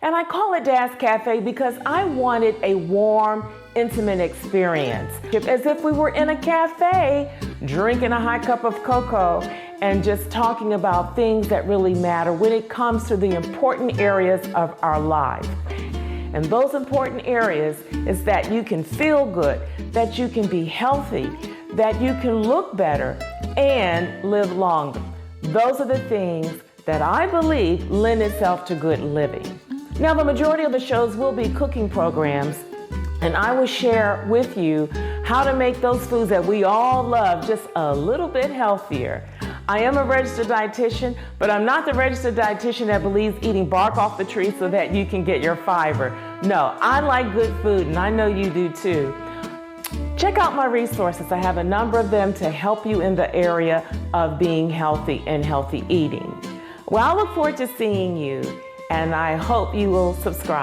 And I call it Dad's Cafe because I wanted a warm, intimate experience. As if we were in a cafe, drinking a hot cup of cocoa and just talking about things that really matter when it comes to the important areas of our life. And those important areas is that you can feel good, that you can be healthy, that you can look better and live longer. Those are the things that I believe lend itself to good living. Now, the majority of the shows will be cooking programs, and I will share with you how to make those foods that we all love just a little bit healthier. I am a registered dietitian, but I'm not the registered dietitian that believes eating bark off the tree so that you can get your fiber. No, I like good food, and I know you do too. Check out my resources. I have a number of them to help you in the area of being healthy and healthy eating. Well, I look forward to seeing you, and I hope you will subscribe.